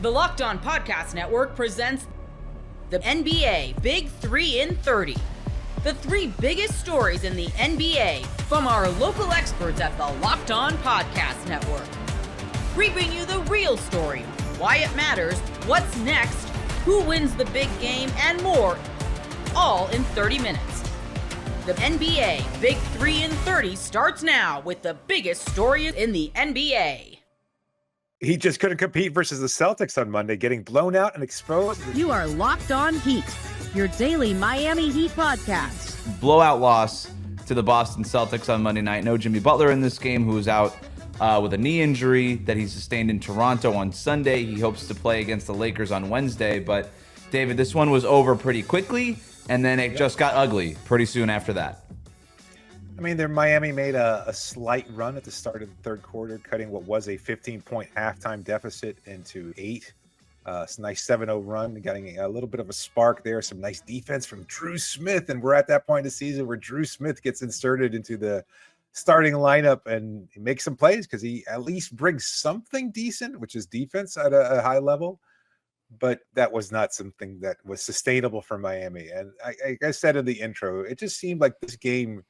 The Locked On Podcast Network presents the NBA Big 3 in 30. The 3 biggest stories in the NBA from our local experts at the Locked On Podcast Network. We bring you the real story, why it matters, what's next, who wins the big game, and more, all in 30 minutes. The NBA Big 3 in 30 starts now with the biggest story in the NBA. He just couldn't compete versus the Celtics on Monday, getting blown out and exposed. You are Locked On Heat, your daily Miami Heat podcast. Blowout loss to the Boston Celtics on Monday night. No Jimmy Butler in this game, who was out with a knee injury that he sustained in Toronto on Sunday. He hopes to play against the Lakers on Wednesday. But, David, this one was over pretty quickly, and then it just got ugly pretty soon after that. I mean, Miami made a slight run at the start of the third quarter, cutting what was a 15-point halftime deficit into 8. It's a nice 7-0 run, getting a little bit of a spark there. Some nice defense from Drew Smith, and we're at that point in the season where Drew Smith gets inserted into the starting lineup, and he makes some plays because he at least brings something decent, which is defense at a high level. But that was not something that was sustainable for Miami. And like I said in the intro, it just seemed like this game,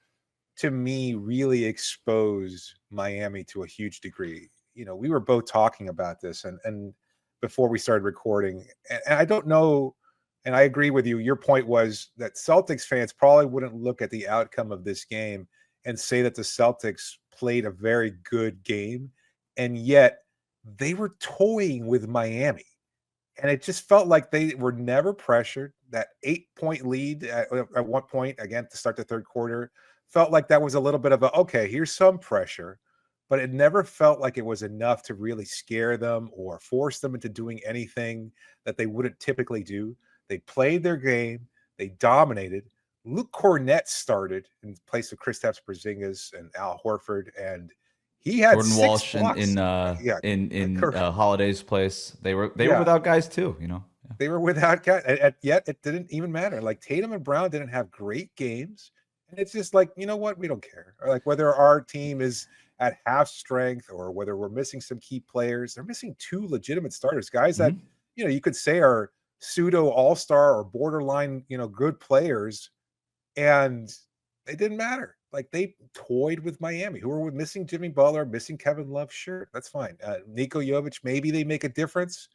to me, really exposed Miami to a huge degree. You know, we were both talking about this and before we started recording, and I don't know, and I agree with you. Your point was that Celtics fans probably wouldn't look at the outcome of this game and say that the Celtics played a very good game, and yet they were toying with Miami. And it just felt like they were never pressured. That 8-point lead at one point, again, to start the third quarter, felt like that was a little bit of a, okay, here's some pressure, but it never felt like it was enough to really scare them or force them into doing anything that they wouldn't typically do. They played their game. They dominated. Luke Cornett started in place of Kristaps Porzingis and Al Horford, and he had Jordan Walsh in Holiday's place. They were without guys too, you know. Yeah. They were without guys, and yet it didn't even matter. Like Tatum and Brown didn't have great games. And it's just like, you know what? We don't care. Or like whether our team is at half strength or whether we're missing some key players. They're missing 2 legitimate starters, guys that, you know, you could say are pseudo all-star or borderline, you know, good players. And they didn't matter. Like they toyed with Miami, who were missing Jimmy Butler, missing Kevin Love. Sure, that's fine. Niko Jovic, maybe they make a difference.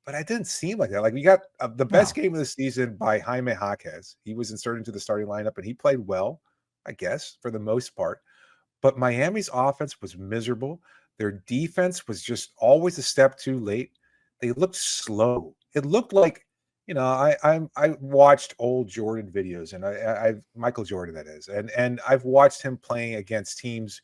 But it didn't seem like that. Like we got the best game of the season by Jaime Jaquez. He was inserted into the starting lineup, and he played well, I guess, for the most part. But Miami's offense was miserable. Their defense was just always a step too late. They looked slow. It looked like, you know, I watched old Jordan videos, and I've Michael Jordan, that is, and I've watched him playing against teams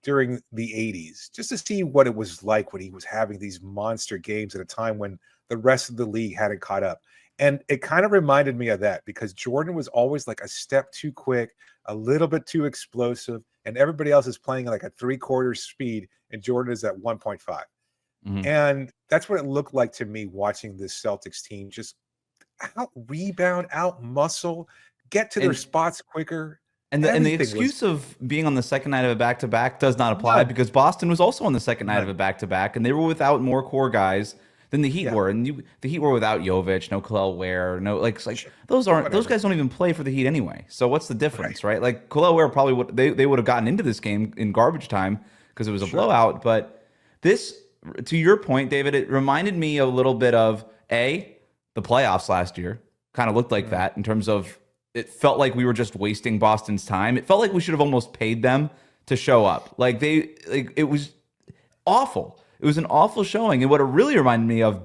during the 80s just to see what it was like when he was having these monster games at a time when the rest of the league hadn't caught up. And it kind of reminded me of that because Jordan was always like a step too quick, a little bit too explosive, and everybody else is playing like a 3/4 speed, and Jordan is at 1.5. And that's what it looked like to me watching this Celtics team just out rebound, out muscle, get to their spots quicker. And the excuse of being on the second night of a back-to-back does not apply because Boston was also on the second night of a back-to-back, and they were without more core guys than the Heat were. And the Heat were without Jovic, no Kel'el Ware, no those guys don't even play for the Heat anyway. So what's the difference, right? Like Kel'el Ware probably would they would have gotten into this game in garbage time because it was a blowout. But this, to your point, David, it reminded me a little bit of the playoffs last year. Kind of looked like that in terms of. It felt like we were just wasting Boston's time. It felt like we should have almost paid them to show up. It was awful. It was an awful showing. And what it really reminded me of,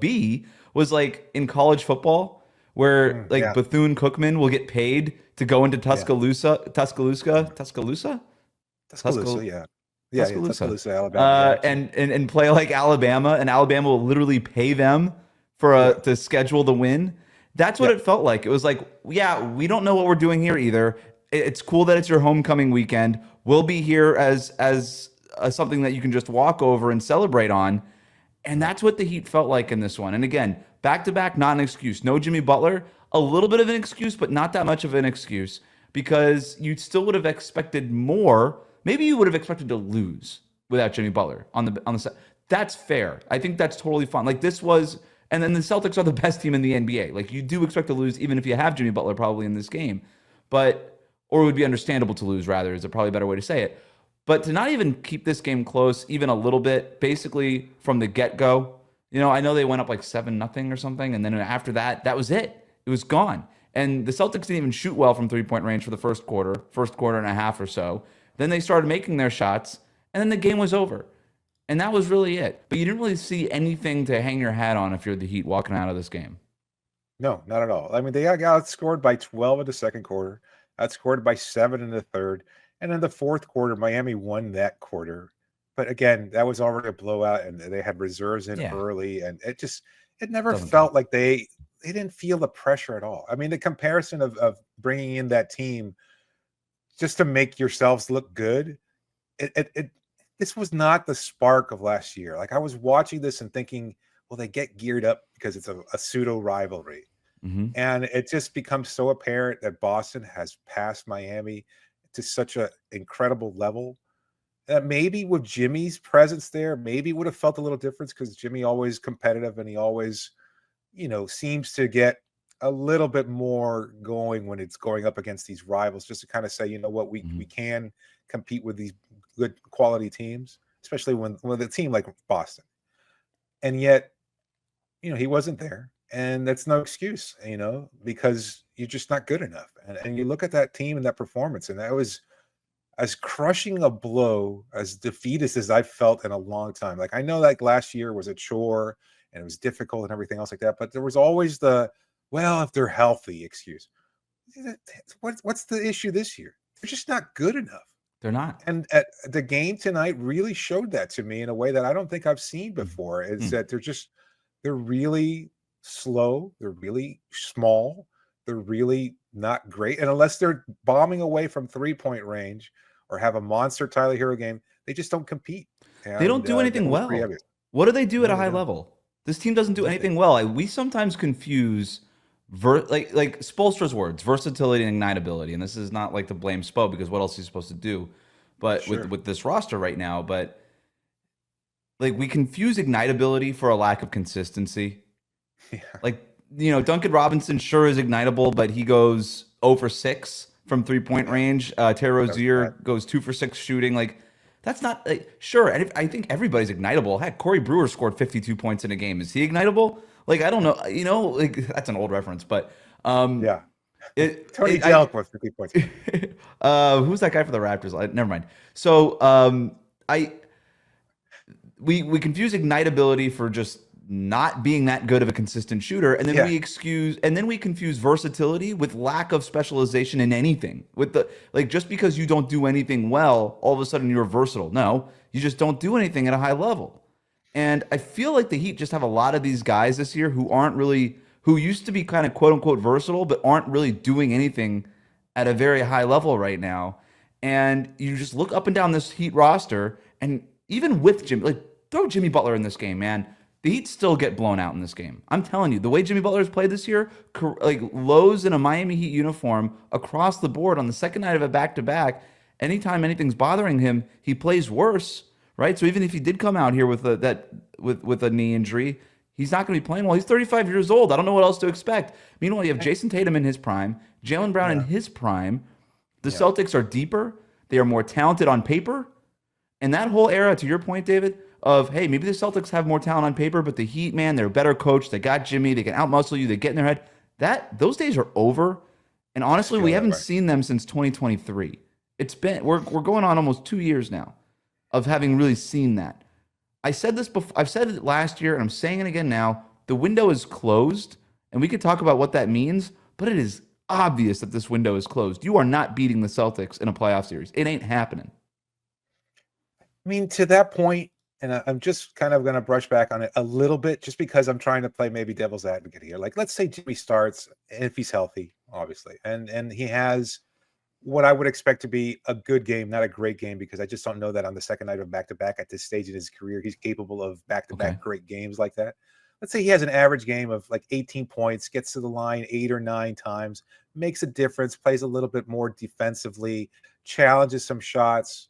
was like in college football, where Bethune-Cookman will get paid to go into Tuscaloosa, Tuscaloosa, Alabama. And play like Alabama, and Alabama will literally pay them to schedule the win. That's what it felt like. It was like, we don't know what we're doing here either. It's cool that it's your homecoming weekend. We'll be here as something that you can just walk over and celebrate on. And that's what the Heat felt like in this one. And again, back-to-back, not an excuse. No Jimmy Butler, a little bit of an excuse, but not that much of an excuse because you still would have expected more. Maybe you would have expected to lose without Jimmy Butler on the set. That's fair. I think that's totally fine. Like this was, and then the Celtics are the best team in the NBA. Like you do expect to lose, even if you have Jimmy Butler probably in this game, or it would be understandable to lose rather, is a probably better way to say it. But to not even keep this game close, even a little bit, basically from the get-go, I know they went up like 7-0 or something, and then after that, that was it. It was gone. And the Celtics didn't even shoot well from three-point range for the first quarter and a half or so. Then they started making their shots, and then the game was over. And that was really it. But you didn't really see anything to hang your hat on if you're the Heat walking out of this game. No, not at all. I mean, they got outscored by 12 in the second quarter, outscored by 7 in the third. And in the fourth quarter, Miami won that quarter. But again, that was already a blowout, and they had reserves in early. And it never felt like they didn't feel the pressure at all. I mean, the comparison of bringing in that team just to make yourselves look good, this was not the spark of last year. Like I was watching this and thinking, well, they get geared up because it's a pseudo rivalry. Mm-hmm. And it just becomes so apparent that Boston has passed Miami to such an incredible level that maybe with Jimmy's presence there, maybe it would have felt a little difference because Jimmy always competitive and he always, seems to get a little bit more going when it's going up against these rivals, just to kind of say, you know what, we can compete with these good quality teams, especially when a team like Boston. And yet, he wasn't there. And that's no excuse, because you're just not good enough. And you look at that team and that performance, and that was as crushing a blow, as defeatist as I've felt in a long time. Like, I know like last year was a chore and it was difficult and everything else like that, but there was always if they're healthy excuse. What's the issue this year? They're just not good enough. They're not. And at the game tonight really showed that to me in a way that I don't think I've seen before. Is that they're really slow, they're really small, they're really not great. And unless they're bombing away from 3-point range or have a monster Tyler Hero game, they just don't compete. And they don't do anything well. What do they do at a high level? This team doesn't do anything well. We sometimes confuse like Spoelstra's words, versatility and ignitability. And this is not like to blame Spo, because what else is he supposed to do? But with this roster right now, but like we confuse ignitability for a lack of consistency. Yeah. Like, Duncan Robinson sure is ignitable, but he goes 0 for 6 from 3-point range. Terry Rozier goes 2 for 6 shooting. Like, that's not sure. And I think everybody's ignitable. Heck, Corey Brewer scored 52 points in a game. Is he ignitable? Like, I don't know. Like that's an old reference, but Tony Jellick with 50 points. Who's that guy for the Raptors? Never mind. So we confuse ignitability for just not being that good of a consistent shooter, and then we confuse versatility with lack of specialization in anything. With just because you don't do anything well, all of a sudden you're versatile. No, you just don't do anything at a high level. And I feel like the Heat just have a lot of these guys this year who used to be kind of quote unquote versatile, but aren't really doing anything at a very high level right now. And you just look up and down this Heat roster, and even with Jimmy, throw Jimmy Butler in this game, man. The Heat still get blown out in this game. I'm telling you, the way Jimmy Butler has played this year, lows in a Miami Heat uniform across the board on the second night of a back-to-back, anytime anything's bothering him, he plays worse, right? So even if he did come out here with a knee injury, he's not going to be playing well. He's 35 years old. I don't know what else to expect. Meanwhile, you have Jason Tatum in his prime, Jaylen Brown in his prime. The Celtics are deeper. They are more talented on paper. And that whole era, to your point, David, of, hey, maybe the Celtics have more talent on paper, but the Heat, man, they're a better coach. They got Jimmy. They can outmuscle you. They get in their head. Those days are over. And honestly, we haven't seen them since 2023. We're going on almost 2 years now of having really seen that. I said this before. I've said it last year, and I'm saying it again now. The window is closed, and we could talk about what that means, but it is obvious that this window is closed. You are not beating the Celtics in a playoff series. It ain't happening. I mean, to that point, and I'm just kind of going to brush back on it a little bit, just because I'm trying to play maybe devil's advocate here. Like, let's say Jimmy starts, if he's healthy, obviously, and he has what I would expect to be a good game, not a great game, because I just don't know that on the second night of back-to-back at this stage in his career, he's capable of back-to-back great games like that. Let's say he has an average game of like 18 points, gets to the line 8 or 9 times, makes a difference, plays a little bit more defensively, challenges some shots.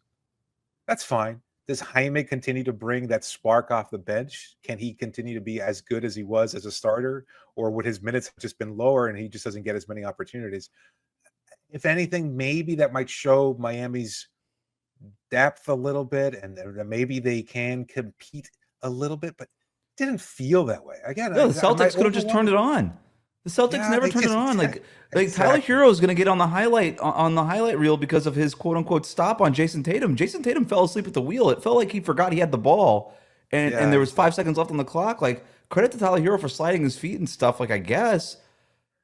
That's fine. does Jaime continue to bring that spark off the bench? Can he continue to be as good as he was as a starter, or would his minutes have just been lower and he just doesn't get as many opportunities? If anything, maybe that might show Miami's depth a little bit, and maybe they can compete a little bit, but it didn't feel that way. Again, No, the Celtics could have just turned it on. The Celtics never turned it on. Like Tyler Hero is going to get on the highlight reel because of his quote unquote stop on Jason Tatum. Jason Tatum fell asleep at the wheel. It felt like he forgot he had the ball, and there was 5 seconds left on the clock. Like, credit to Tyler Hero for sliding his feet and stuff. Like, I guess.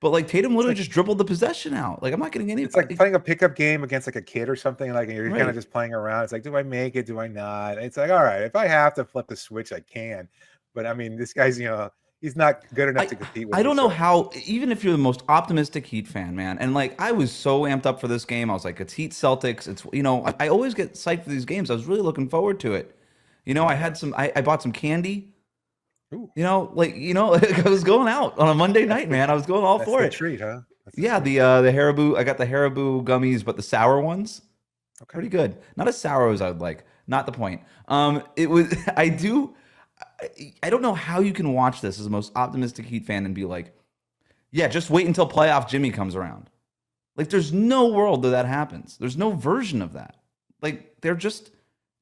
But like Tatum literally just dribbled the possession out. Like, I'm not getting any. It's like playing a pickup game against like a kid or something. Like, you're kind of just playing around. It's like, do I make it? Do I not? It's like, all right, if I have to flip the switch, I can. But I mean, this guy's, he's not good enough to compete with. I don't know how, even if you're the most optimistic Heat fan, man, and like I was so amped up for this game. I was like, it's Heat Celtics. It's, I always get psyched for these games. I was really looking forward to it. I had I bought some candy. Ooh. I was going out on a Monday night, man. I was going all for it. Treat, huh? The Haribo. I got the Haribo gummies, but the sour ones. Okay. Pretty good. Not as sour as I would like. Not the point. It was. I don't know how you can watch this as the most optimistic Heat fan and be like, yeah, just wait until playoff Jimmy comes around. Like, there's no world that happens. There's no version of that. Like, they're just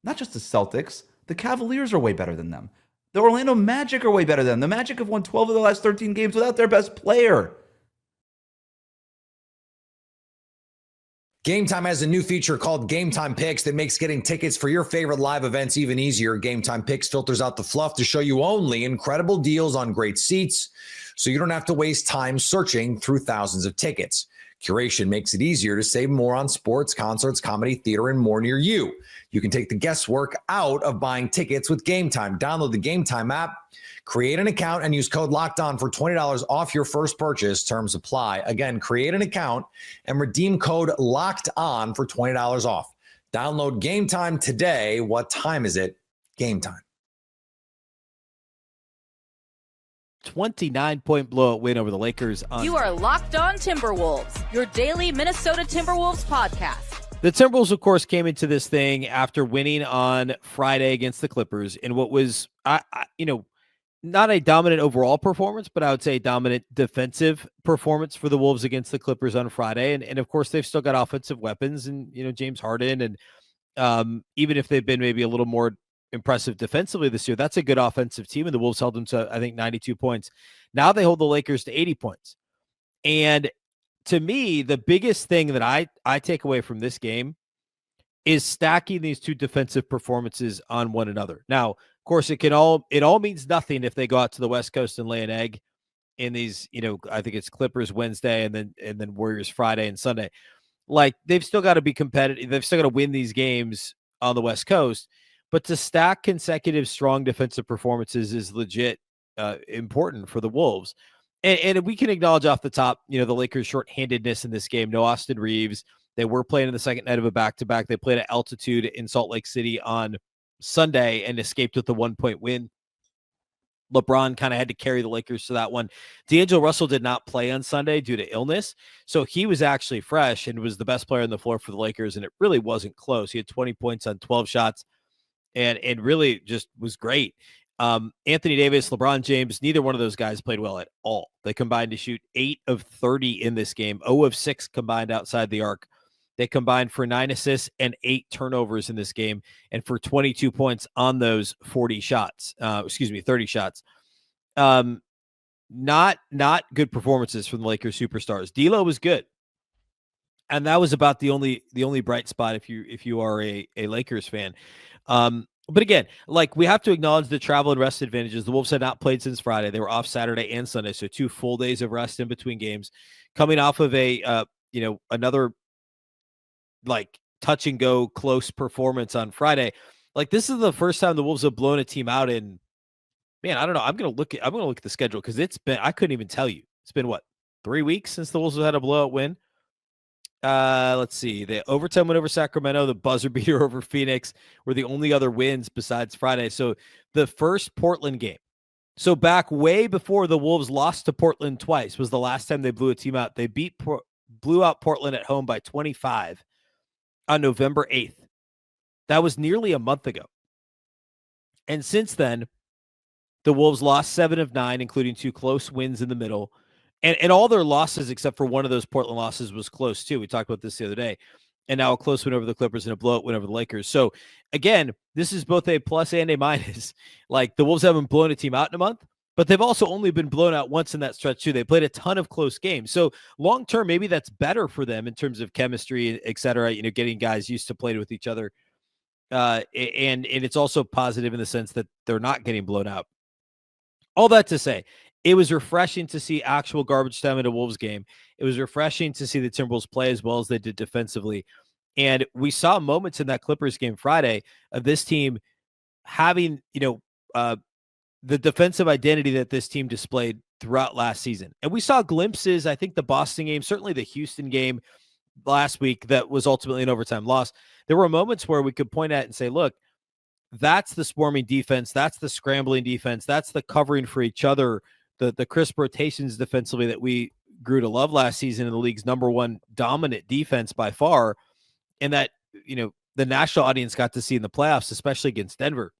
not just the Celtics. The Cavaliers are way better than them. The Orlando Magic are way better than them. The Magic have won 12 of the last 13 games without their best player. Gametime has a new feature called Gametime Picks that makes getting tickets for your favorite live events even easier. Gametime Picks filters out the fluff to show you only incredible deals on great seats, so you don't have to waste time searching through thousands of tickets. Curation makes it easier to save more on sports, concerts, comedy, theater, and more near you. You can take the guesswork out of buying tickets with Gametime. Download the Gametime app, create an account, and use code LOCKEDON for $20 off your first purchase. Terms apply. Again, create an account and redeem code LOCKEDON for $20 off. Download Gametime today. What time is it? Gametime. 29-point blowout win over the Lakers. You are Locked On Timberwolves, your daily Minnesota Timberwolves podcast. The Timberwolves, of course, came into this thing after winning on Friday against the Clippers in what was, not a dominant overall performance, but I would say a dominant defensive performance for the Wolves against the Clippers on Friday. And of course, they've still got offensive weapons and, James Harden. And even if they've been maybe a little more impressive defensively this year, that's a good offensive team. And the Wolves held them to, I think, 92 points. Now they hold the Lakers to 80 points. And to me, the biggest thing that I take away from this game is stacking these two defensive performances on one another. Now, of course, it all means nothing if they go out to the West Coast and lay an egg in these, I think it's Clippers Wednesday and then Warriors Friday and Sunday. Like, they've still got to be competitive. They've still got to win these games on the West Coast, but to stack consecutive strong defensive performances is legit important for the Wolves. And we can acknowledge off the top, the Lakers' shorthandedness in this game. No Austin Reeves. They were playing in the second night of a back-to-back. They played at altitude in Salt Lake City on Sunday and escaped with a 1-point win. LeBron kind of had to carry the Lakers to that one. D'Angelo Russell did not play on Sunday due to illness, so he was actually fresh and was the best player on the floor for the Lakers, and it really wasn't close. He had 20 points on 12 shots and really just was great. Anthony Davis, LeBron James, neither one of those guys played well at all. They combined to shoot 8 of 30 in this game, 0 of 6 combined outside the arc. They combined for 9 assists and 8 turnovers in this game, and for 22 points on those 30 shots. Not good performances from the Lakers superstars. D'Lo was good, and that was about the only bright spot if you are a Lakers fan. But again, like, we have to acknowledge the travel and rest advantages. The Wolves had not played since Friday. They were off Saturday and Sunday, so 2 full days of rest in between games. Coming off of another like touch and go close performance on Friday. Like, this is the first time the Wolves have blown a team out in, man, I don't know. I'm gonna look at the schedule because I couldn't even tell you. It's been 3 weeks since the Wolves have had a blowout win. Let's see. The overtime win over Sacramento, the buzzer beater over Phoenix were the only other wins besides Friday. So the first Portland game. So back way before the Wolves lost to Portland twice was the last time they blew a team out. They blew out Portland at home by 25 on November 8th. That was nearly a month ago. And since then, the Wolves lost 7 of 9, including 2 close wins in the middle. And all their losses, except for one of those Portland losses, was close too. We talked about this the other day. And now a close win over the Clippers and a blowout win over the Lakers. So again, this is both a plus and a minus. Like, the Wolves haven't blown a team out in a month, but they've also only been blown out once in that stretch too. They played a ton of close games. So long term, maybe that's better for them in terms of chemistry, et cetera, getting guys used to play with each other. And it's also positive in the sense that they're not getting blown out. All that to say, it was refreshing to see actual garbage time in a Wolves game. It was refreshing to see the Timberwolves play as well as they did defensively. And we saw moments in that Clippers game Friday of this team having, the defensive identity that this team displayed throughout last season. And we saw glimpses, I think the Boston game, certainly the Houston game last week that was ultimately an overtime loss. There were moments where we could point at and say, look, that's the swarming defense. That's the scrambling defense. That's the covering for each other, the crisp rotations defensively that we grew to love last season in the league's number one dominant defense by far. And that, the national audience got to see in the playoffs, especially against Denver.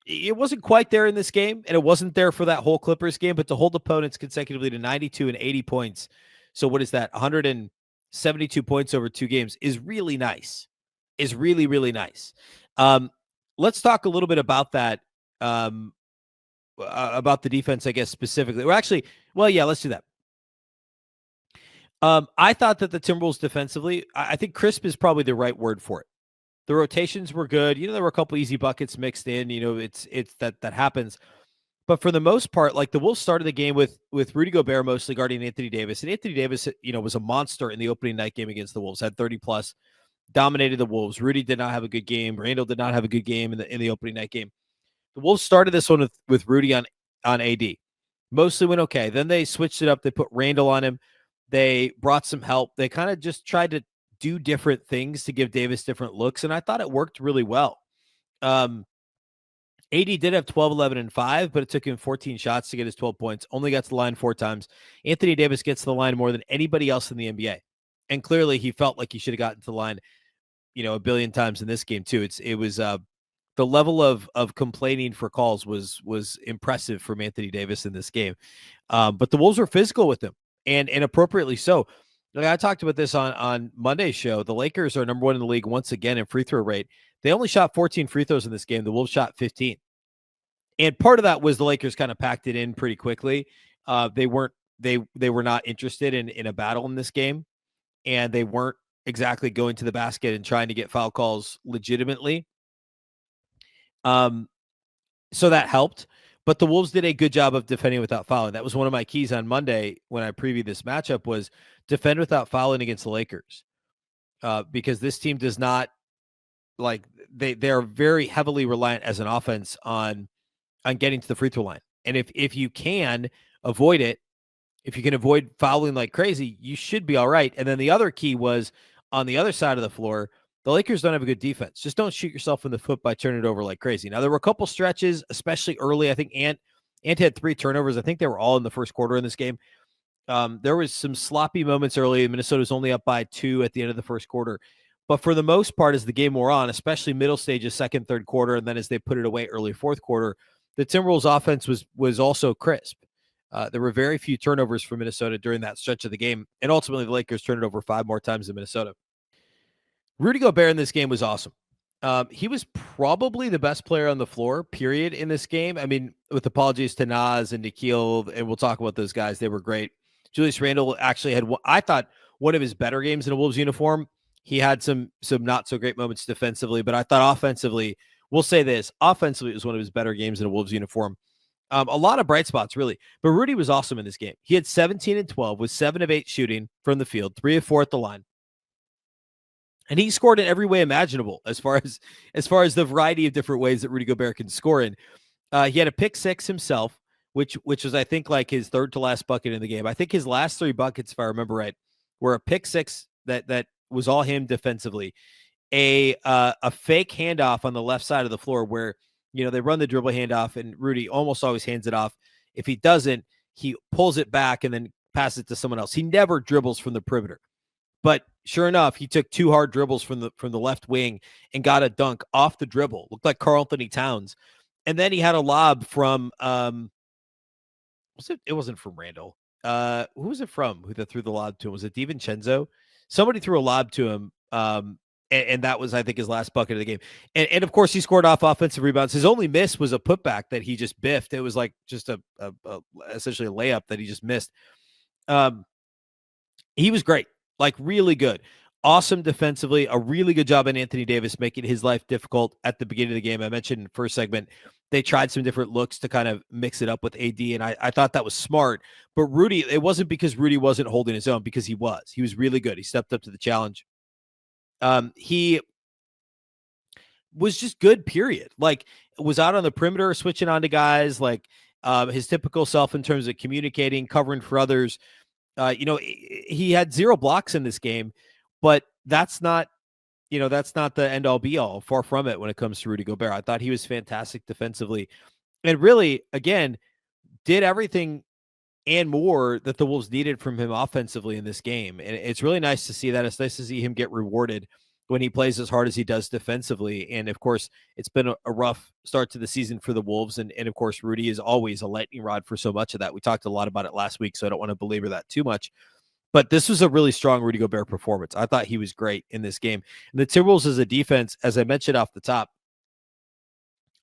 It wasn't quite there in this game, and it wasn't there for that whole Clippers game, but to hold opponents consecutively to 92 and 80 points. So what is that? 172 points over 2 games is really nice. Is really, really nice. Let's talk a little bit about that, about the defense, I guess, specifically. Let's do that. I thought that the Timberwolves defensively, I think crisp is probably the right word for it. The rotations were good. There were a couple easy buckets mixed in. It's that happens. But for the most part, like, the Wolves started the game with Rudy Gobert mostly guarding Anthony Davis. And Anthony Davis, was a monster in the opening night game against the Wolves, had 30+, dominated the Wolves. Rudy did not have a good game. Randall did not have a good game in the opening night game. The Wolves started this one with Rudy on AD. Mostly went okay. Then they switched it up. They put Randall on him. They brought some help. They kind of just tried to do different things to give Davis different looks, and I thought it worked really well. AD did have 12, 11, and 5, but it took him 14 shots to get his 12 points. Only got to the line 4 times. Anthony Davis gets to the line more than anybody else in the NBA, and clearly he felt like he should have gotten to the line, a billion times in this game too. It was the level of complaining for calls was impressive from Anthony Davis in this game. But the Wolves were physical with him, and appropriately so. Like, I talked about this on Monday's show. The Lakers are number 1 in the league once again in free throw rate. They only shot 14 free throws in this game. The Wolves shot 15. And part of that was the Lakers kind of packed it in pretty quickly. They were not interested in a battle in this game, and they weren't exactly going to the basket and trying to get foul calls legitimately. So that helped. But the Wolves did a good job of defending without fouling. That was one of my keys on Monday when I previewed this matchup, was defend without fouling against the Lakers. Because this team does not, like, they are very heavily reliant as an offense on getting to the free throw line. And if you can avoid it, if you can avoid fouling like crazy, you should be all right. And then the other key was on the other side of the floor, the Lakers don't have a good defense. Just don't shoot yourself in the foot by turning it over like crazy. Now, there were a couple stretches, especially early. I think Ant had 3 turnovers. I think they were all in the first quarter in this game. There was some sloppy moments early. Minnesota was only up by 2 at the end of the first quarter. But for the most part, as the game wore on, especially middle stages, second, third quarter, and then as they put it away early fourth quarter, the Timberwolves offense was also crisp. There were very few turnovers for Minnesota during that stretch of the game. And ultimately, the Lakers turned it over 5 more times than Minnesota. Rudy Gobert in this game was awesome. He was probably the best player on the floor, period, in this game. I mean, with apologies to Naz and Nikhil, and we'll talk about those guys. They were great. Julius Randle actually had, I thought, one of his better games in a Wolves uniform. He had some not so great moments defensively, but I thought offensively, we'll say this, offensively it was one of his better games in a Wolves uniform. A lot of bright spots, really. But Rudy was awesome in this game. He had 17 and 12 with 7 of 8 shooting from the field, 3 of 4 at the line. And he scored in every way imaginable as far as the variety of different ways that Rudy Gobert can score in. He had a pick 6 himself, which was, I think, like his third to last bucket in the game. I think his last 3 buckets, if I remember right, were a pick 6 that was all him defensively. A fake handoff on the left side of the floor where, they run the dribble handoff and Rudy almost always hands it off. If he doesn't, he pulls it back and then passes it to someone else. He never dribbles from the perimeter. But sure enough, he took 2 hard dribbles from the left wing and got a dunk off the dribble. Looked like Karl Anthony Towns. And then he had a lob from it wasn't from Randall. Who was it from? Who threw the lob to him? Was it DiVincenzo? Somebody threw a lob to him. And that was, I think, his last bucket of the game. And of course, he scored off offensive rebounds. His only miss was a putback that he just biffed. It was like just a essentially a layup that he just missed. He was great, like really good. Awesome defensively, a really good job on Anthony Davis making his life difficult at the beginning of the game. I mentioned in the first segment, they tried some different looks to kind of mix it up with AD, and I thought that was smart. But Rudy, it wasn't because Rudy wasn't holding his own, because he was. He was really good. He stepped up to the challenge. He was just good, period. Like, was out on the perimeter, switching on to guys, like his typical self in terms of communicating, covering for others. He had 0 blocks in this game, but that's not the end all be all. Far from it when it comes to Rudy Gobert. I thought he was fantastic defensively and really, again, did everything and more that the Wolves needed from him offensively in this game. And it's really nice to see that. It's nice to see him get rewarded when he plays as hard as he does defensively. And of course, it's been a rough start to the season for the Wolves. And of course, Rudy is always a lightning rod for so much of that. We talked a lot about it last week, so I don't want to belabor that too much. But this was a really strong Rudy Gobert performance. I thought he was great in this game. And the Timberwolves as a defense, as I mentioned off the top,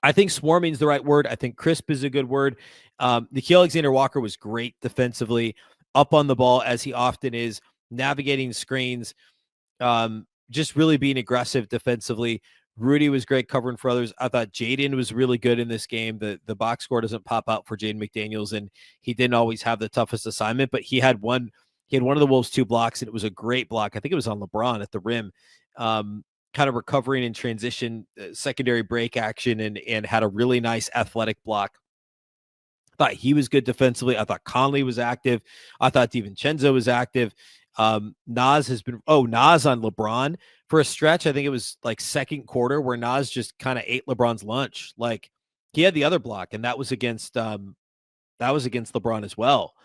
I think swarming is the right word. I think crisp is a good word. Nickeil Alexander-Walker was great defensively, up on the ball as he often is, navigating screens, just really being aggressive defensively. Rudy was great covering for others. I thought Jaden was really good in this game. The box score doesn't pop out for Jaden McDaniels, and he didn't always have the toughest assignment, but he had one of the Wolves' 2 blocks, and it was a great block. I think it was on LeBron at the rim, kind of recovering in transition, secondary break action, and had a really nice athletic block. I thought he was good defensively. I thought Conley was active. I thought DiVincenzo was active. Nas on LeBron for a stretch. I think it was like second quarter where Nas just kind of ate LeBron's lunch. Like, he had the other block, and that was against LeBron as well.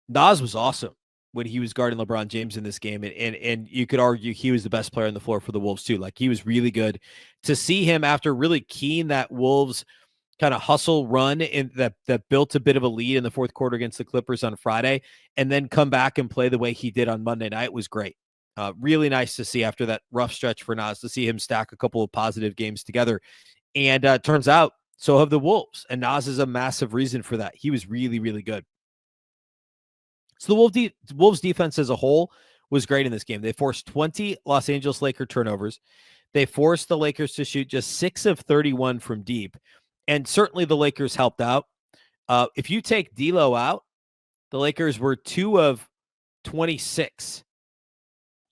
Nas was awesome when he was guarding LeBron James in this game. And you could argue he was the best player on the floor for the Wolves too. Like, he was really good. To see him after really keying that Wolves kind of hustle run in that built a bit of a lead in the fourth quarter against the Clippers on Friday, and then come back and play the way he did on Monday night was great. Really nice to see after that rough stretch for Nas, to see him stack a couple of positive games together. And turns out so have the Wolves, and Nas is a massive reason for that. He was really, really good. So the Wolves defense as a whole was great in this game. They forced 20 Los Angeles Lakers turnovers. They forced the Lakers to shoot just 6 of 31 from deep. And certainly the Lakers helped out. If you take D'Lo out, the Lakers were 2 of 26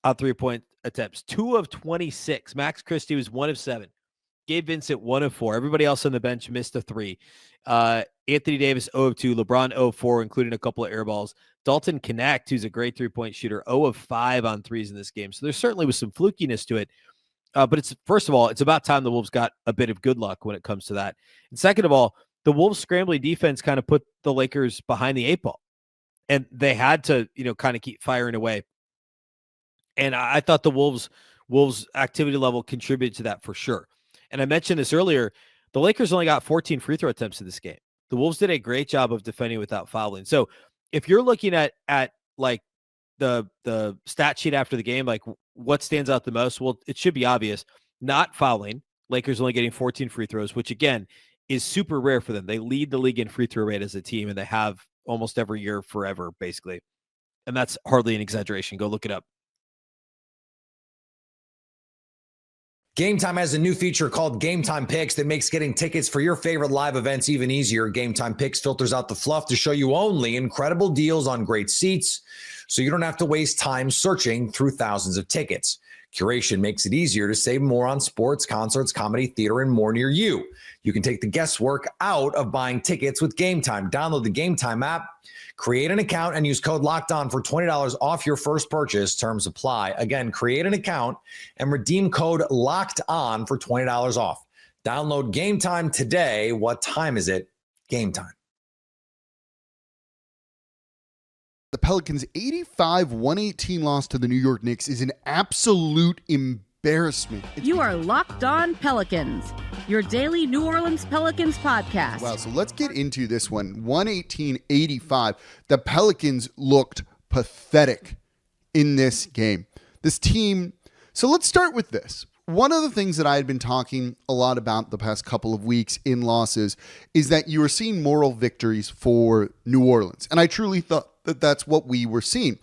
on 3-point attempts. 2 of 26. Max Christie was 1 of 7. Gabe Vincent 1 of 4. Everybody else on the bench missed a 3. Anthony Davis 0 of 2. LeBron 0 of 4, including a couple of air balls. Dalton Knecht, who's a great 3-point shooter, 0 of 5 on threes in this game. So there certainly was some flukiness to it. But it's, first of all, it's about time the Wolves got a bit of good luck when it comes to that. And second of all, the Wolves scrambling defense kind of put the Lakers behind the 8 ball. And they had to, kind of keep firing away. And I thought the Wolves activity level contributed to that for sure. And I mentioned this earlier, the Lakers only got 14 free throw attempts in this game. The Wolves did a great job of defending without fouling. So if you're looking at like the stat sheet after the game, like what stands out the most, well, it should be obvious. Not fouling. Lakers only getting 14 free throws, which again is super rare for them. They lead the league in free throw rate as a team, and they have almost every year forever, basically. And that's hardly an exaggeration. Go look it up. Gametime has a new feature called Gametime Picks that makes getting tickets for your favorite live events even easier. Gametime Picks filters out the fluff to show you only incredible deals on great seats, so you don't have to waste time searching through thousands of tickets. Curation makes it easier to save more on sports, concerts, comedy, theater, and more near you. You can take the guesswork out of buying tickets with Gametime. Download the Gametime app, create an account, and use code LOCKEDON for $20 off your first purchase. Terms apply. Again, create an account and redeem code LOCKEDON for $20 off. Download Gametime today. What time is it? Gametime. The Pelicans' 85-118 loss to the New York Knicks is an absolute embarrassment. You are Locked On Pelicans, your daily New Orleans Pelicans podcast. Wow, so let's get into this one. 118-85. The Pelicans looked pathetic in this game. This team, so let's start with this. One of the things that I had been talking a lot about the past couple of weeks in losses is that you were seeing moral victories for New Orleans. And I truly thought that that's what we were seeing.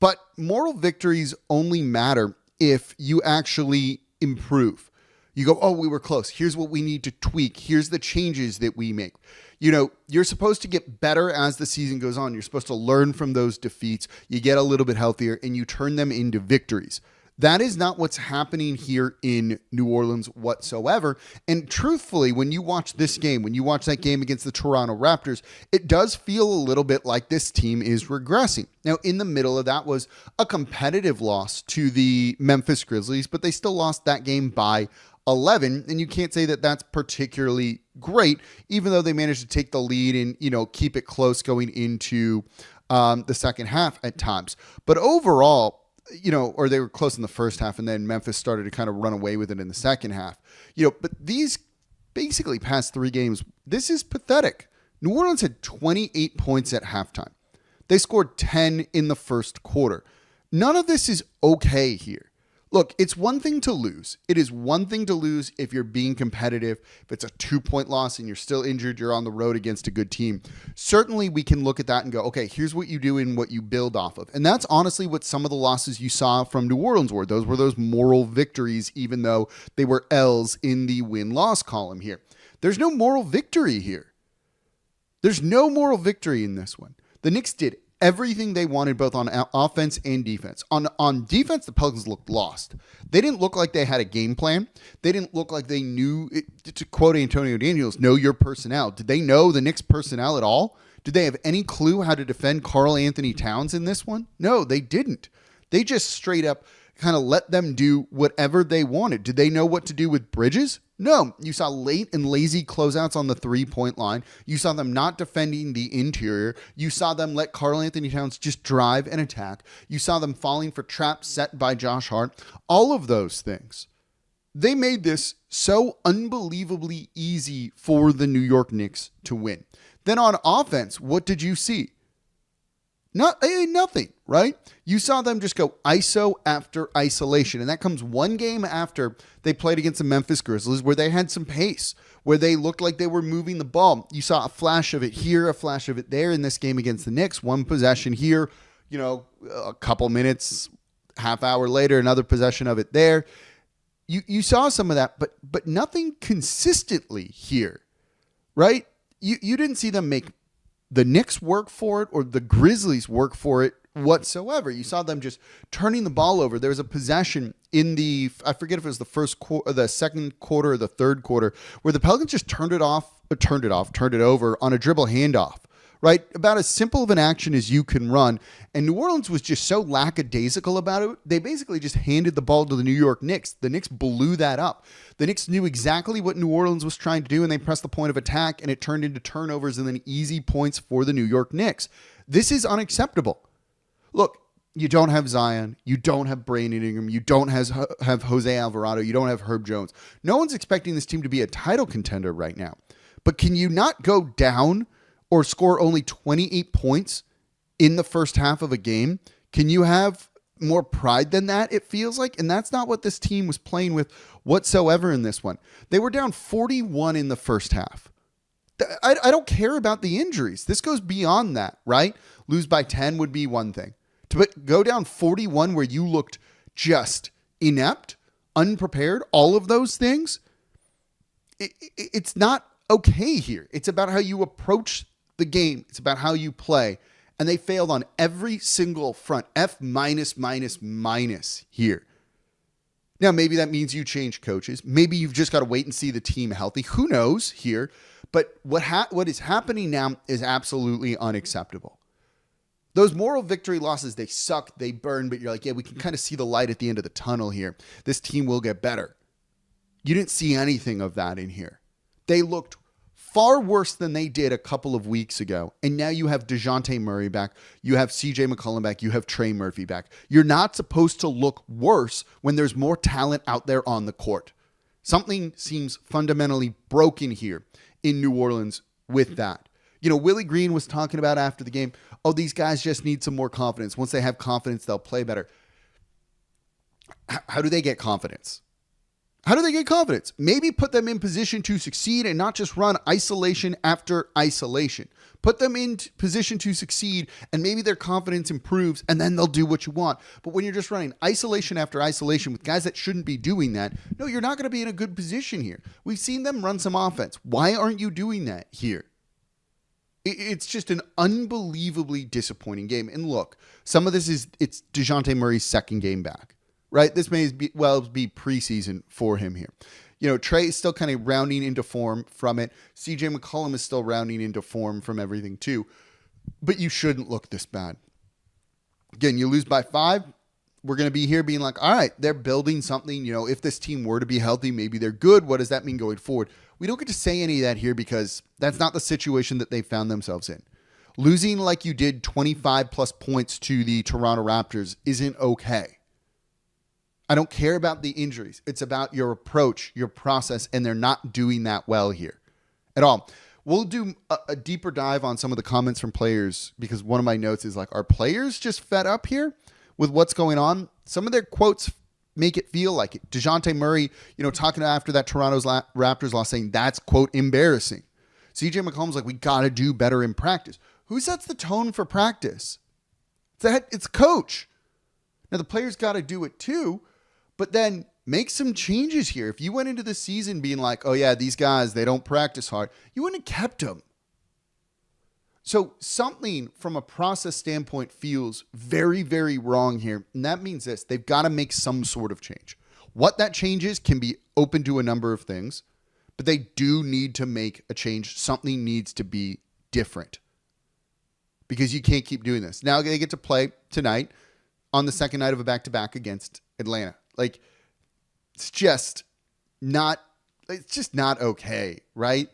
But moral victories only matter if you actually improve. You go, oh, we were close. Here's what we need to tweak. Here's the changes that we make. You know, you're supposed to get better as the season goes on. You're supposed to learn from those defeats. You get a little bit healthier and you turn them into victories. That is not what's happening here in New Orleans whatsoever. And truthfully, when you watch this game, when you watch that game against the Toronto Raptors, it does feel a little bit like this team is regressing. Now, in the middle of that was a competitive loss to the Memphis Grizzlies, but they still lost that game by 11. And you can't say that that's particularly great, even though they managed to take the lead and, you know, keep it close going into the second half at times. But overall, you know, or they were close in the first half and then Memphis started to kind of run away with it in the second half. You know, but these basically past three games, this is pathetic. New Orleans had 28 points at halftime. They scored 10 in the first quarter. None of this is okay here. Look, it's one thing to lose. It is one thing to lose if you're being competitive. If it's a 2-point loss and you're still injured, you're on the road against a good team. Certainly, we can look at that and go, okay, here's what you do and what you build off of. And that's honestly what some of the losses you saw from New Orleans were. Those were those moral victories, even though they were L's in the win-loss column here. There's no moral victory here. There's no moral victory in this one. The Knicks did everything they wanted, both on offense and defense. On defense, the Pelicans looked lost. They didn't look like they had a game plan. They didn't look like they knew, to quote Antonio Daniels, know your personnel. Did they know the Knicks personnel at all? Did they have any clue how to defend Karl Anthony Towns in this one? No, they didn't. They just straight up kind of let them do whatever they wanted. Did they know what to do with Bridges? No. You saw late and lazy closeouts on the 3-point line. You saw them not defending the interior. You saw them let Karl Anthony Towns just drive and attack. You saw them falling for traps set by Josh Hart. All of those things. They made this so unbelievably easy for the New York Knicks to win. Then on offense, what did you see? Nothing, right? You saw them just go ISO after isolation. And that comes one game after they played against the Memphis Grizzlies where they had some pace, where they looked like they were moving the ball. You saw a flash of it here, a flash of it there in this game against the Knicks. One possession here, you know, a couple minutes, half hour later, another possession of it there. You saw some of that, but nothing consistently here, right? You didn't see them make the Knicks work for it or the Grizzlies work for it whatsoever. You saw them just turning the ball over. There was a possession in I forget if it was the second quarter or the third quarter, where the Pelicans just turned it over on a dribble handoff, right? About as simple of an action as you can run. And New Orleans was just so lackadaisical about it. They basically just handed the ball to the New York Knicks. The Knicks blew that up. The Knicks knew exactly what New Orleans was trying to do, and they pressed the point of attack, and it turned into turnovers and then easy points for the New York Knicks. This is unacceptable. Look, you don't have Zion. You don't have Brandon Ingram. You don't have Jose Alvarado. You don't have Herb Jones. No one's expecting this team to be a title contender right now. But can you not go down or score only 28 points in the first half of a game? Can you have more pride than that, it feels like? And that's not what this team was playing with whatsoever in this one. They were down 41 in the first half. I don't care about the injuries. This goes beyond that, right? Lose by 10 would be one thing. But go down 41 where you looked just inept, unprepared, all of those things, it's not okay here. It's about how you approach the game. It's about how you play. And they failed on every single front. F minus here. Now, maybe that means you change coaches. Maybe you've just got to wait and see the team healthy. Who knows here? But what is happening now is absolutely unacceptable. Those moral victory losses, they suck, they burn, but you're like, yeah, we can kind of see the light at the end of the tunnel here. This team will get better. You didn't see anything of that in here. They looked far worse than they did a couple of weeks ago. And now you have DeJounte Murray back. You have CJ McCollum back. You have Trey Murphy back. You're not supposed to look worse when there's more talent out there on the court. Something seems fundamentally broken here in New Orleans with that. You know, Willie Green was talking about after the game, oh, these guys just need some more confidence. Once they have confidence, they'll play better. How do they get confidence? How do they get confidence? Maybe put them in position to succeed and not just run isolation after isolation. Put them in position to succeed and maybe their confidence improves and then they'll do what you want. But when you're just running isolation after isolation with guys that shouldn't be doing that, no, you're not going to be in a good position here. We've seen them run some offense. Why aren't you doing that here? It's just an unbelievably disappointing game. And look, some of this it's DeJounte Murray's second game back. Right? This may be preseason for him here. You know, Trey is still kind of rounding into form from it. CJ McCollum is still rounding into form from everything too. But you shouldn't look this bad. Again, you lose by 5. We're going to be here being like, all right, they're building something. You know, if this team were to be healthy, maybe they're good. What does that mean going forward? We don't get to say any of that here because that's not the situation that they found themselves in. Losing like you did 25 plus points to the Toronto Raptors isn't okay. I don't care about the injuries. It's about your approach, your process, and they're not doing that well here at all. We'll do a deeper dive on some of the comments from players because one of my notes is like, are players just fed up here with what's going on? Some of their quotes make it feel like it. DeJounte Murray, you know, talking after that Toronto's Raptors loss saying that's, quote, embarrassing. CJ McCollum's like, we got to do better in practice. Who sets the tone for practice? It's coach. Now, the players got to do it too. But then make some changes here. If you went into the season being like, oh yeah, these guys, they don't practice hard, you wouldn't have kept them. So something from a process standpoint feels very, very wrong here. And that means this, they've got to make some sort of change. What that change is can be open to a number of things, but they do need to make a change. Something needs to be different because you can't keep doing this. Now they get to play tonight on the second night of a back-to-back against Atlanta. Like, it's just not okay, right?